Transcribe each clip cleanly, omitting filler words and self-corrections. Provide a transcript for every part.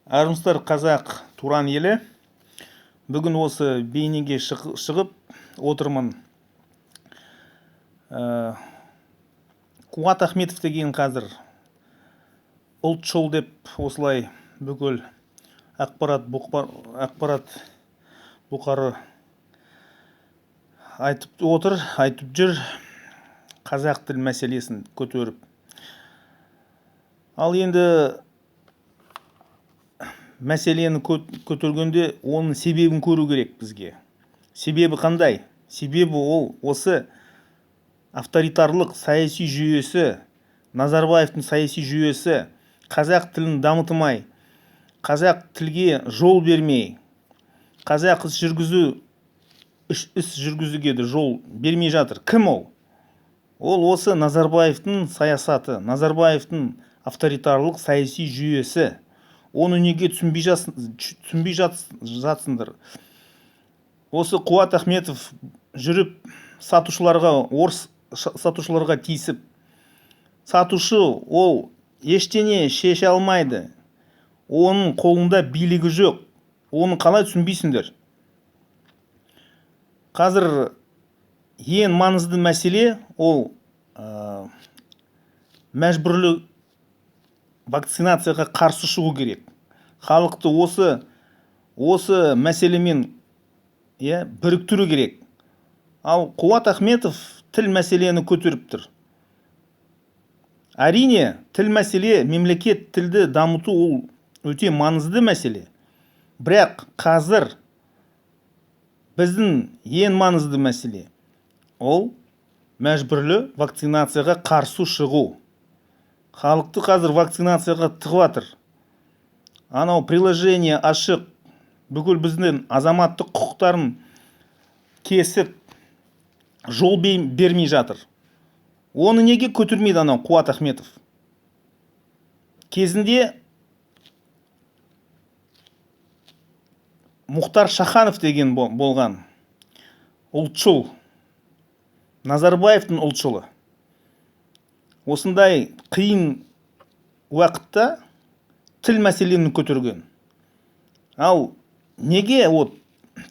Армысыздар қазақ туран елі. Бүгін осы бейнеге шығып отырмын. Қуат Ахметов деген қазір ұлтшыл деп осылай бүкіл ақпарат бұқары айтып жүр қазақ тіл мәселесін көтеріп. Ал енді мәселені көтергенде оның себебін көру керек бізге. Себебі қандай? Себебі ол осы авторитарлық саяси жүйесі, Назарбаевтың саяси жүйесі қазақ тілін дамытмай, қазақ тілге жол бермей, қазақ іс жүргізуге де жол бермей жатыр. Кім ол? Ол осы Назарбаевтың саясаты, Назарбаевтың авторитарлық саяси жүйесі. Оны неге түсінбей жатсыңдар? Осы Қуат Ахметов жүріп орыс сатушыларға тиісіп, сатушы ол ештеңе шеше алмайды. Оның қолында билігі жоқ. Оны қалай түсінбейсіңдер? Қазір ең маңызды мәселе ол мәжбүрлі вакцинацияға қарсы шығу керек. Халықты осы мәселемен біріктіру керек. Ал Қуат Ахметов тіл мәселені көтеріп тұр. Әрине, тіл мәселе, мемлекет тілді дамыту ол өте маңызды мәселе. Бірақ қазір біздің ең маңызды мәселе ол мәжбүрлі вакцинацияға қарсы шығу. Халықты қазір вакцинацияға тығып. Анау приложение ашық, бүкіл біздің азаматтық құқықтарын кесіп, жол бермей жатыр. Оны неге көтермейді анау Қуат Ахметов? Кезінде Мұхтар Шаханов деген болған ұлтшыл, Назарбаевтың ұлтшылы. Осындай қиын уақытта тіл мәселені көтерген. Ал неге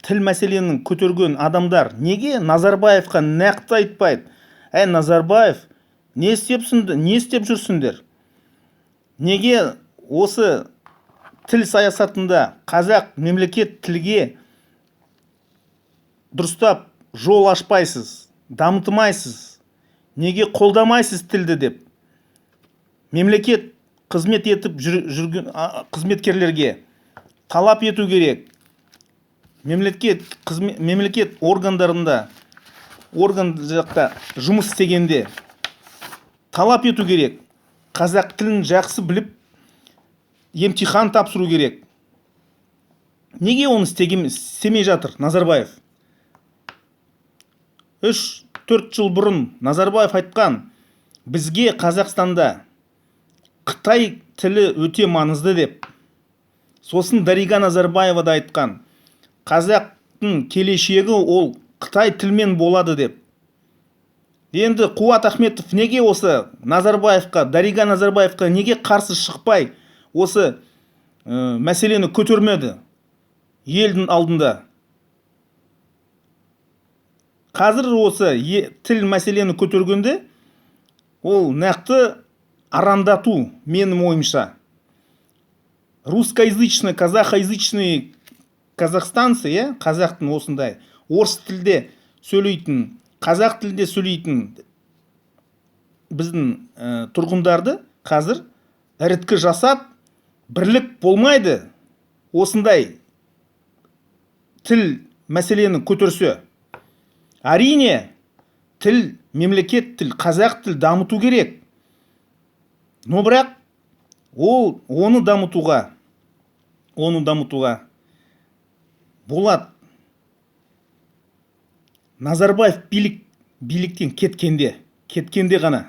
тіл мәселені көтерген адамдар неге Назарбаевқа нақты айтпайды? Назарбаев, не істеп жүрсіңдер? Неге осы тіл саясатында қазақ мемлекет тілге дұрыстап жол ашпайсыз, дамытмайсыз? Неге қолдамайсыз тілді деп? Мемлекет қызмет етіп жүрген қызметкерлерге талап ету керек. Мемлекет органдарында, орган жақта жұмыс істегенде талап ету керек. Қазақ тілін жақсы біліп, емтихан тапсыру керек. Неге оны істемей жатыр Назарбаев? 3-4 жыл бұрын Назарбаев айтқан, бізге Қазақстанда Қытай тілі өте маңызды деп. Сосын Дариға Назарбаева да айтқан, қазақтың келешегі ол Қытай тілмен болады деп. Енді Қуат Ахметов неге осы Назарбаевқа, Дариға Назарбаевқа неге қарсы шықпай осы мәселені көтермеді елдің алдында? Қазір осы тіл мәселені көтергенде ол нақты арандату, менің ойымша. Русскоязычный, казахоязычный казахстанцы, қазақтың осындай орыс тілде сөйлейтін, қазақ тілде сөйлейтін біздің тұрғындарды қазір іріткі жасап, бірлік болмайды. Осындай тіл мәселені көтерсе. Әрине, тіл, мемлекет тіл, қазақ тіл дамыту керек. Но бірақ оны дамытуға болады. Назарбаев биліктен кеткенде ғана.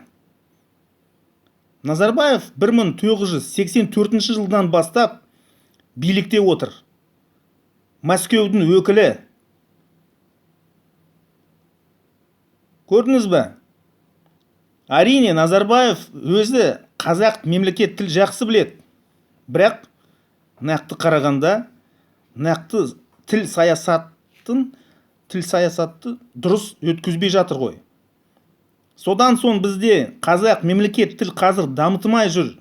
Назарбаев 1984 жылдан бастап билікте отыр. Мәскеудің өкілі. Көрдіңіз бе? Әрине, Назарбаев өзі қазақ мемлекет тіл жақсы біледі. Бірақ нақты қарағанда нақты тіл саясатты дұрыс өткізбей жатыр ғой. Содан соң бізде қазақ мемлекет тіл қазір дамытылмай жүр.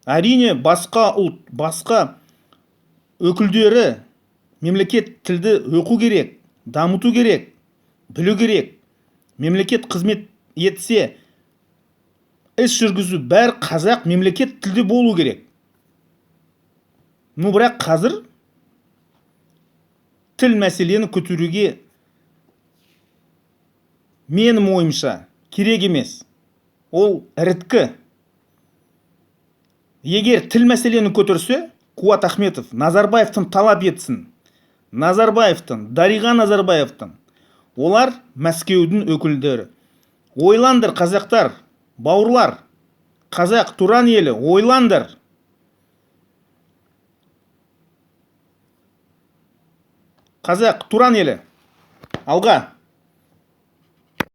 Әрине басқа ұлт, басқа өкілдері мемлекет тілді оқу керек, дамыту керек, білу керек. Мемлекет қызмет етсе, іс жүргізу бәр қазақ мемлекет тілде болу керек. Бірақ қазір тіл мәселені көтеруге менің ойымша керек емес. Ол іріткі. Егер тіл мәселені көтерсе, Қуат Ахметов Назарбаевтың талап етсін. Назарбаевтың, Дариға Назарбаевтың. Олар Мәскеудің өкілдері. Ойландар, қазақтар, бауырлар. Қазақ туран елі, ойландар. Қазақ туран елі. Алға.